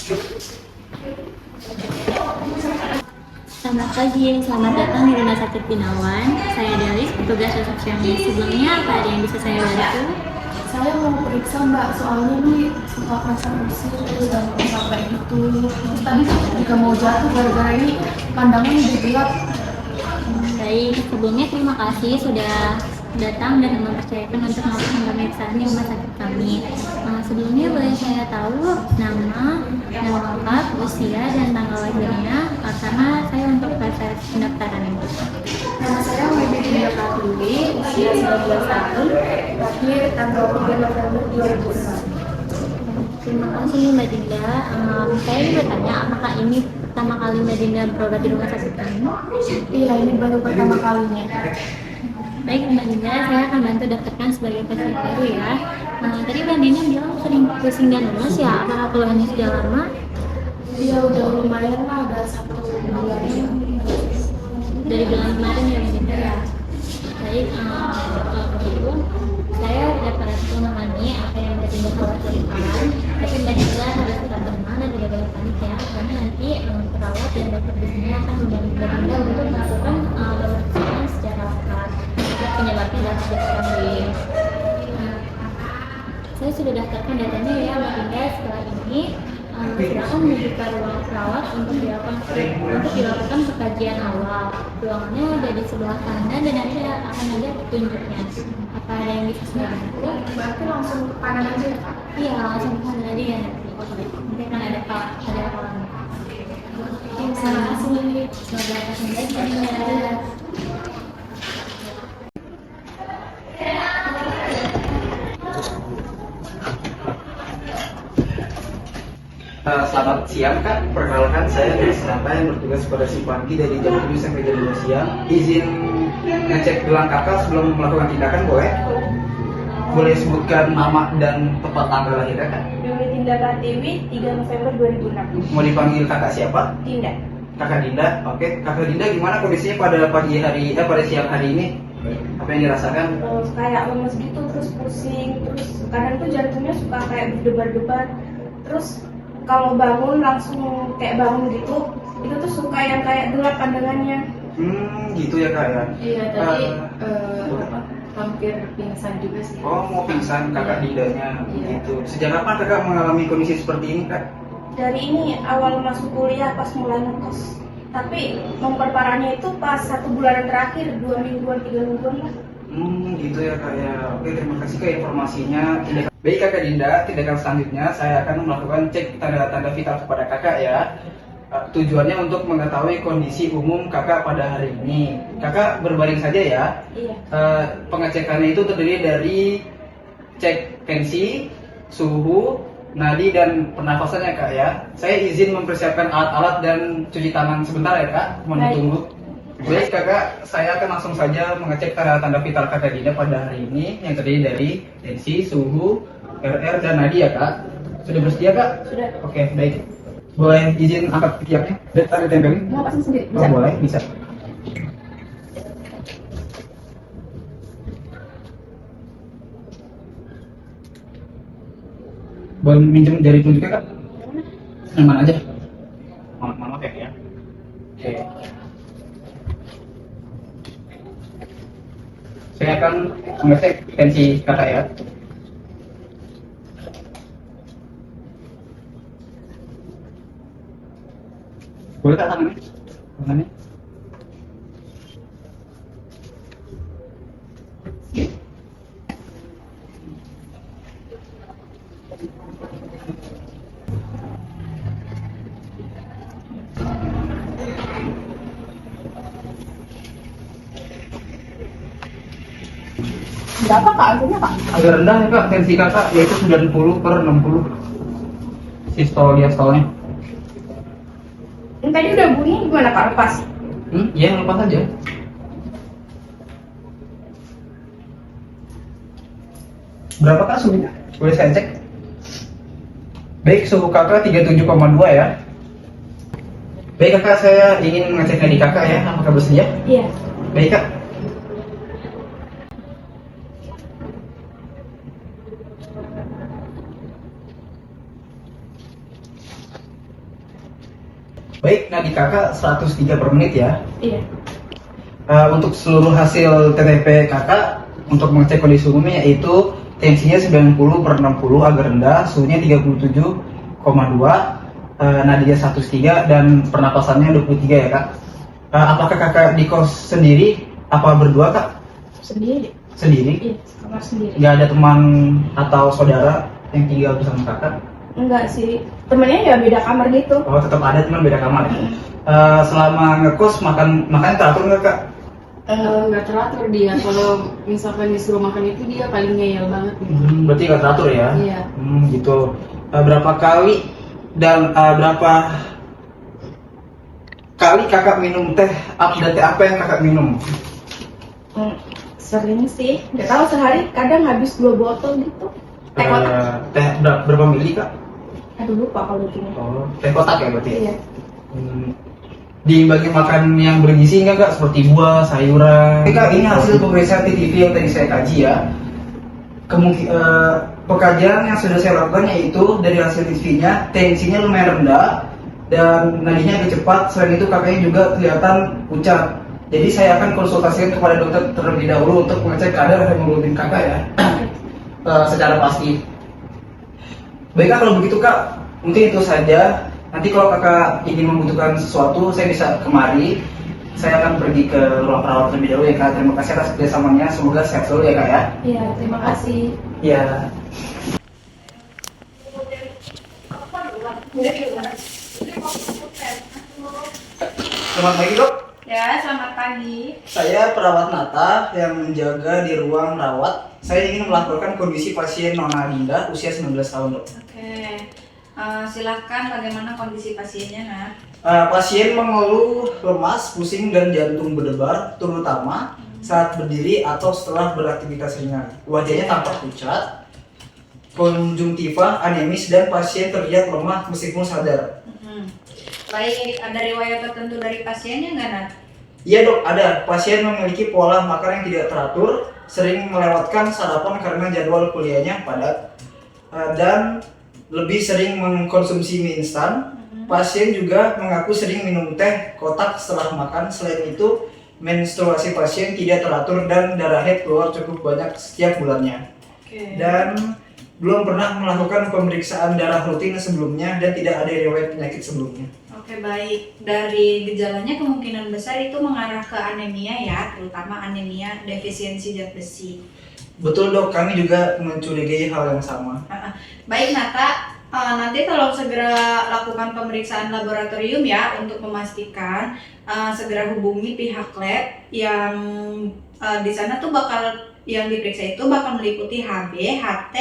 Selamat pagi, selamat datang di Rumah Sakit Binawan. Saya Delis, petugas resepsionis. Sebelumnya, apa ada yang bisa saya bantu? Saya mau periksa mbak, soalnya nih suka rasa pusing dan sampai gitu. Terus tadi juga mau jatuh gara-gara ini pandangan udah gelap. Baik, sebelumnya terima kasih sudah datang dan mempercayakan untuk melakukan pemeriksaan di rumah sakit kami. Sebelumnya boleh saya tahu nama lengkap, usia, dan tanggal lahirnya karena saya untuk proses pendaftaran itu. Nama saya Medi Dinda Pratuli, usia 19 tahun, lahir tanggal 3 November 2006. Terima kasih Mbak Dinda. Saya ingin bertanya, apakah ini pertama kali Mbak Dinda berobat di rumah sakit kami? Iya, ini baru pertama kalinya. Baik Mbak Dinda, saya akan bantu daftarkan sebagai pasien baru ya. Tadi Mbak Dinda bilang sering pusing dan lemas ya, apakah keluhannya sudah lama? Iya, udah lumayan lah, ada 1 bulan. Dari bulan kemarin ya Mbak Dinda ya. Baik, kalau begitu saya dapat memahami apa yang Mbak Dinda khawatirkan, tapi Mbak Dinda harus tetap tenang dan tidak boleh panik ya, karena nanti perawat dan dokter di sini akan membantu Mbak Dinda untuk melakukan pemeriksaan secara lengkap. Penyebabnya dapat diketahui. Saya sudah daftarkan datanya ya Mbak Dinda. Setelah ini silakan menuju ke ruang perawat untuk dilakukan pengkajian awal. Ruangannya ada di sebelah kanan dan nanti akan ada petunjuknya. Apa ada yang bisa saya bantu? Berarti langsung ke kanan aja ya Kak? Iya, langsung ke kanan aja ya nanti. Nanti akan ada kolamnya. Terima kasih. Semoga pasien baik Mbak Dinda. Selamat siang Kak, perkenalkan saya dari Senata yang bertugas pada si pagi dari jam 7 sampai jam 2 siang. Izin ngecek gelang kakak sebelum melakukan tindakan boleh? Boleh sebutkan nama dan tempat tanggal lahir kakak? Dewi Dinda Pratiwi, 3 November 2006. Mau dipanggil kakak siapa? Dinda. Kakak Dinda, oke. Kakak Dinda gimana kondisinya pada pada siang hari ini? Apa yang dirasakan? Terus kayak lemes gitu, terus pusing, terus kadang tuh jantungnya suka kayak berdebar-debar. Terus kalau bangun langsung kayak bangun gitu, itu tuh suka yang kayak gelap pandangannya. Gitu ya kak ya? Iya, tadi hampir pingsan juga sih. Oh, mau pingsan kakak Dindanya, Iya. gitu. Sejak kapan kakak mengalami kondisi seperti ini kak? Dari ini awal masuk kuliah pas mulai ngekos. Tapi memperparahnya itu pas 1 bulanan terakhir, 2 mingguan, 3 mingguan lah. Gitu ya kak ya. Oke, terima kasih kak informasinya. Baik kakak Dinda, tindakan selanjutnya saya akan melakukan cek tanda-tanda vital kepada kakak ya. Tujuannya untuk mengetahui kondisi umum kakak pada hari ini. Kakak berbaring saja ya. Iya. Pengecekannya itu terdiri dari cek tensi, suhu, nadi dan pernafasannya kak ya. Saya izin mempersiapkan alat-alat dan cuci tangan sebentar ya kak. Mohon Baik. ditunggu. Baik kakak, saya akan langsung saja mengecek tanda-tanda vital kakak Dinda pada hari ini yang terdiri dari tensi, suhu, RR dan nadi ya kak. Sudah bersedia kak? Sudah. Oke baik. Boleh izin angkat pikirannya? Ada tempelin? Mau pasang sendiri? Oh, boleh, bisa. Boleh minjem jari telunjuknya kak? Yang mana aja? Mana ya? Oke. Saya akan mengecek tensi kakak ya. Boleh kak tangannya? Tangannya? Berapa kak hasilnya kak? Agak rendah ya kak, tensi kakak yaitu 90/60 sistol diastolnya. Yang tadi udah bunyi gimana kak, lepas? Iya lepas aja. Berapa kak suhunya? Boleh saya cek? Baik, suhu kakak 37,2 ya. Baik kakak, saya ingin mengecek nadi kakak ya, apakah bersedia? Iya. Baik kak. Baik, nadi kakak 103 per menit ya. Iya. Untuk seluruh hasil TTP kakak untuk mengecek kondisi umumnya yaitu tensinya 90 per 60 agak rendah, suhunya 37,2, nadinya 103 dan pernapasannya 23 ya kak. Apakah kakak di kos sendiri apa berdua kak? Sendiri. Sendiri? Iya, kamar sendiri. Nggak ada teman atau saudara yang tinggal bersama kakak? Enggak sih, temennya ya beda kamar gitu. Oh tetap ada teman beda kamar ya? Selama ngekos makan teratur nggak kak? Nggak teratur dia. Kalau misalkan disuruh makan itu dia paling ngeyel banget gitu. Berarti nggak teratur ya? Iya. Gitu. Berapa kali dan berapa kali kakak minum teh? Dan teh apa yang kakak minum? Sering sih, nggak tahu sehari kadang habis 2 botol gitu. Teh kotak. Teh berapa mili kak? Aduh lupa kalau itu. Oh, teh kotak ya berarti? Iya. Dibagi makan yang bergizi nggak kak? Seperti buah, sayuran? Kak, ini hasil pemeriksaan TTV yang tadi saya kaji ya. Pekajian yang sudah saya lakukan yaitu dari hasil TTV-nya, tensinya lumayan rendah dan nadinya agak cepat. Selain itu kakaknya juga kelihatan pucat. Jadi saya akan konsultasikan kepada dokter terlebih dahulu untuk mengecek kadar hemoglobin kakak ya. Secara pasti. Baik kak, kalau begitu kak, mungkin itu saja. Nanti kalau kakak ingin membutuhkan sesuatu, saya bisa kemari. Saya akan pergi ke ruang perawat terlebih dahulu ya kak. Terima kasih atas kerjasamanya. Semoga sehat selalu ya kak ya. Iya, terima kasih. Ya. Selamat pagi dok. Ya, selamat pagi. Saya perawat Nata yang menjaga di ruang rawat. Saya ingin melaporkan kondisi pasien Nona Dinda usia 19 tahun dok. Oke, silakan bagaimana kondisi pasiennya, Nak? Pasien mengeluh lemas, pusing dan jantung berdebar, terutama saat berdiri atau setelah beraktivitas ringan. Wajahnya tampak pucat, konjungtiva, anemis dan pasien terlihat lemah meskipun sadar. Baik, ada riwayat tertentu dari pasiennya nggak, Nak? Iya dok, ada. Pasien memiliki pola makan yang tidak teratur, sering melewatkan sarapan karena jadwal kuliahnya padat, dan lebih sering mengkonsumsi mie instan. Pasien juga mengaku sering minum teh kotak setelah makan. Selain itu, menstruasi pasien tidak teratur dan darah haid keluar cukup banyak setiap bulannya. Oke. Dan belum pernah melakukan pemeriksaan darah rutin sebelumnya dan tidak ada riwayat penyakit sebelumnya. Oke, baik. Dari gejalanya kemungkinan besar itu mengarah ke anemia ya, terutama anemia defisiensi zat besi. Betul dok, kami juga mencurigai hal yang sama. Baik, Nata. Nanti tolong segera lakukan pemeriksaan laboratorium ya untuk memastikan segera hubungi pihak lab yang di sana tuh yang diperiksa itu bakal meliputi HB, HT,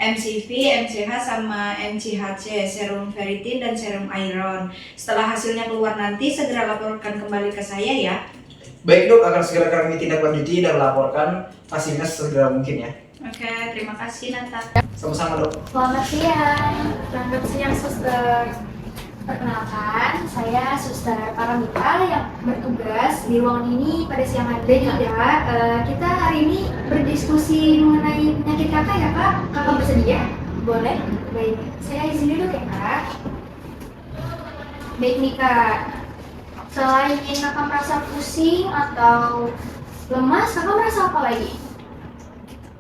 MCV, MCH sama MCHC, serum ferritin dan serum iron. Setelah hasilnya keluar nanti segera laporkan kembali ke saya ya. Baik dok, akan segera kami tindak lanjuti dan laporkan hasilnya segera mungkin ya. Oke, terima kasih Nata. Sama-sama dok. Selamat siang. Selamat siang, Suster. Perkenalkan, saya Suster Paramita yang bertugas di ruangan ini pada siang hari ini. Kita hari ini berdiskusi mengenai penyakit kakak ya kak. Kakak bersedia? Boleh? Baik, saya izin dulu ya kak. Baik nih kak, selain kakak merasa pusing atau lemas, kakak merasa apa lagi?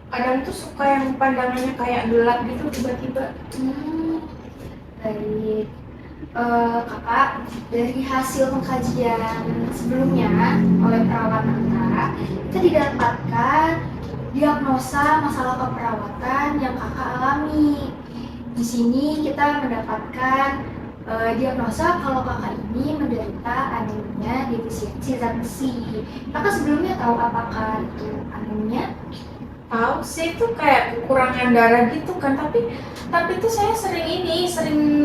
Kadang tuh suka yang pandangannya kayak gelap gitu tiba-tiba. Baik. Kakak, dari hasil pengkajian sebelumnya oleh perawat Nata, kita didapatkan diagnosa masalah keperawatan yang kakak alami. Di sini kita mendapatkan diagnosa kalau kakak ini menderita anemia defisiensi zat besi. Kakak sebelumnya tahu apakah itu anemia? Tahu sih itu kayak kekurangan darah gitu kan, tapi tuh saya sering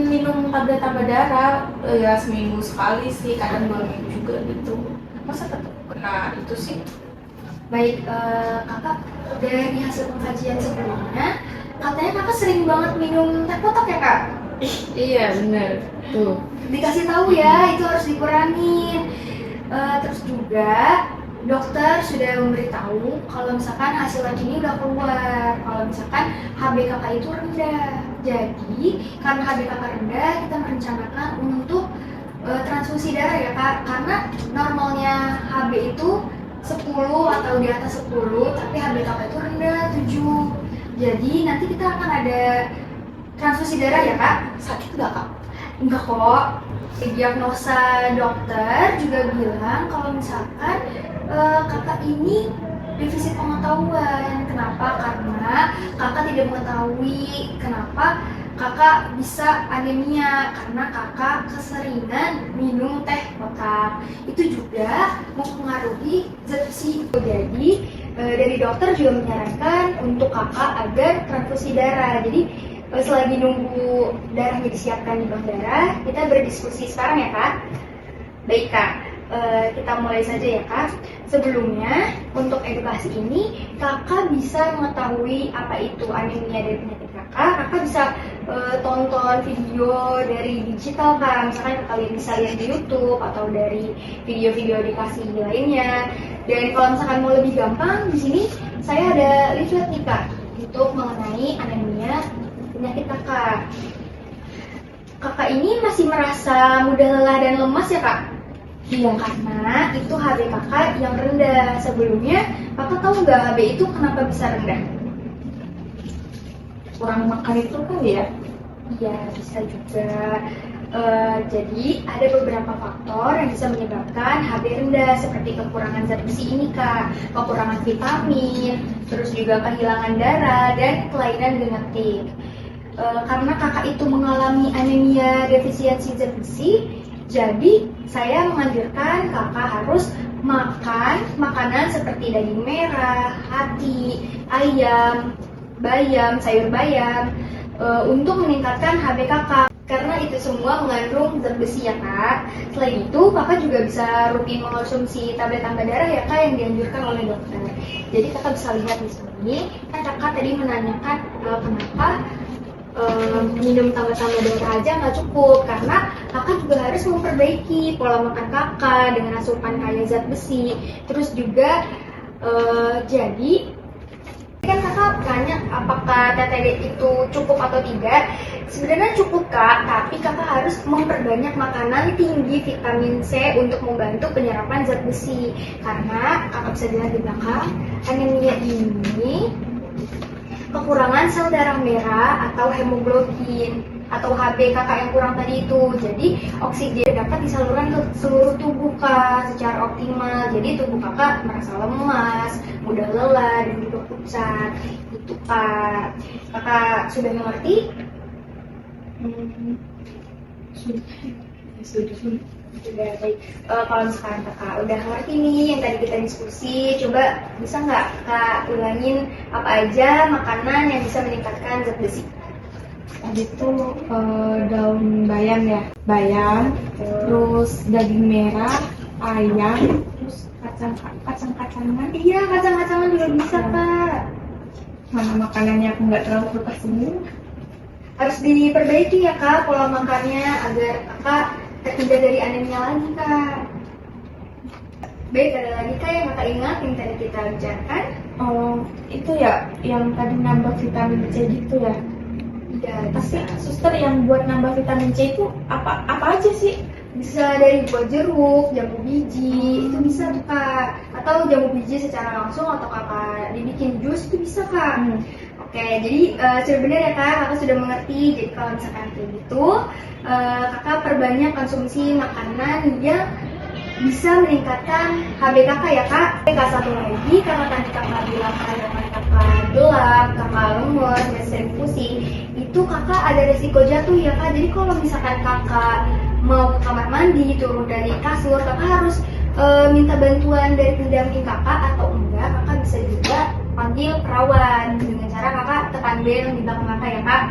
minum tablet tambah darah ya seminggu sekali sih, kadang 2 minggu juga gitu. Masa tetap kena itu sih? Baik, kakak, dari hasil pengkajian sebelumnya katanya kakak sering banget minum teh kotak ya kak? Iya benar. Tuh. Dikasih tahu ya, itu harus dikurangin. Terus juga dokter sudah memberitahu kalau misalkan hasil lab ini udah keluar, kalau misalkan HB kakak itu rendah. Jadi karena HB kakak rendah, kita merencanakan untuk transfusi darah ya kak, karena normalnya HB itu 10 atau di atas 10, tapi HB kakak itu rendah 7. Jadi nanti kita akan ada transfusi darah ya kak. Sakit nggak kak? Enggak kok. Diagnosa dokter juga bilang kalau misalkan kakak ini defisit pengetahuan. Kenapa? Karena kakak tidak mengetahui kenapa kakak bisa anemia, karena kakak keseringan minum teh kotak. Itu juga mempengaruhi zat besi. Jadi dari dokter juga menyarankan untuk kakak agar transfusi darah. Jadi selagi nunggu darahnya disiapkan di bank darah, kita berdiskusi sekarang ya kak. Baik kak, kita mulai saja ya kak. Sebelumnya untuk edukasi ini kakak bisa mengetahui apa itu anemia dari penyakit kakak. Kakak bisa tonton video dari digital kak, misalkan kalian bisa lihat di YouTube atau dari video-video edukasi lainnya. Dan kalau misalkan mau lebih gampang, di sini saya ada leaflet nih kak untuk mengenai anemia penyakit kakak. Kakak ini masih merasa mudah lelah dan lemas ya kak? Iya, karena itu HB kakak yang rendah. Sebelumnya kakak tahu nggak HB itu kenapa bisa rendah? Kurang makan itu kali ya? Iya, bisa juga. Jadi ada beberapa faktor yang bisa menyebabkan HB rendah, seperti kekurangan zat besi ini kak, kekurangan vitamin, terus juga kehilangan darah dan kelainan genetik. Karena kakak itu mengalami anemia defisiensi zat besi, jadi saya menganjurkan kakak harus makan makanan seperti daging merah, hati, ayam, bayam, sayur bayam untuk meningkatkan HB kakak. Karena itu semua mengandung zat besi ya kak. Selain itu kakak juga bisa rutin mengonsumsi tablet tambah darah ya kak yang dianjurkan oleh dokter. Jadi kakak bisa lihat di sini, kan kakak tadi menanyakan kenapa minum tambah-tambah darah aja nggak cukup, karena kakak juga harus memperbaiki pola makan kakak dengan asupan kaya zat besi. Terus juga jadi kan kakak tanya apakah TTD itu cukup atau tidak. Sebenarnya cukup kak, tapi kakak harus memperbanyak makanan tinggi vitamin C untuk membantu penyerapan zat besi. Karena kakak bisa lihat di belakang, anemia ini kekurangan sel darah merah atau hemoglobin atau HB kakak yang kurang tadi itu. Jadi oksigen dapat disalurkan ke seluruh tubuh kak secara optimal. Jadi tubuh kakak merasa lemas, mudah lelah dan juga pucat. Itu kak. Kakak sudah mengerti? Sudah baik. Kalau misalkan kakak udah ngerti nih yang tadi kita diskusi, coba bisa nggak kak ulangin apa aja makanan yang bisa meningkatkan zat besi? Tadi tuh daun bayam ya, bayam, terus daging merah, ayam, terus kacang-kacangan. Iya, kacang-kacangan juga bisa kak. Mana makanannya aku nggak terlalu suka semua. Harus diperbaiki ya kak pola makannya agar kakak terhindar dari anemia lagi kak. Baik, ada lagi kak yang kakak ingat yang tadi kita bicarakan? Oh, itu ya yang tadi nambah vitamin C gitu ya. Iya, Tapi bisa. suster yang buat nambah vitamin C itu apa aja sih? Bisa dari buah jeruk, jambu biji, itu bisa tuh kak. Atau jambu biji secara langsung atau kakak dibikin jus itu bisa kak. Oke, jadi sebenarnya ya kak, kakak sudah mengerti. Jadi kalau misalkan kayak gitu, kakak perbanyak konsumsi makanan yang bisa meningkatkan HB kakak ya kak. Kak satu lagi, karena tadi kakak bilang ada kakak gelap, kakak lemes, sering pusing, itu kakak ada resiko jatuh ya kak. Jadi kalau misalkan kakak mau ke kamar mandi, turun dari kasur, kakak harus minta bantuan dari pendamping kakak, atau enggak kakak bisa juga panggil perawat dengan cara kakak tekan bel di belakang kakak ya kak.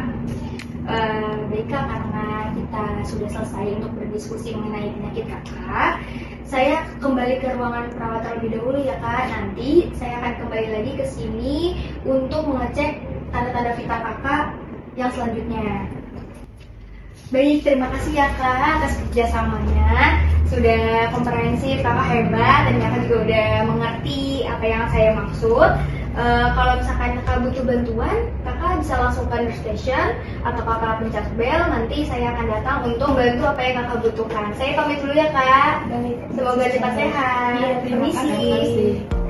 Baik kak, karena kita sudah selesai untuk berdiskusi mengenai penyakit kakak, saya kembali ke ruangan perawat terlebih dahulu ya kak. Nanti saya akan kembali lagi ke sini untuk mengecek tanda-tanda vital kakak yang selanjutnya. Baik, terima kasih ya kak atas kerjasamanya. Sudah komprehensif, kakak hebat, dan kakak juga udah mengerti apa yang saya maksud. Kalau misalkan kakak butuh bantuan, kakak bisa langsung ke nurse station atau kakak pencet bel. Nanti saya akan datang untuk bantu apa yang kakak butuhkan. Saya pamit dulu ya kak. Semoga cepat sehat. Iya, terima Permisi. kasih.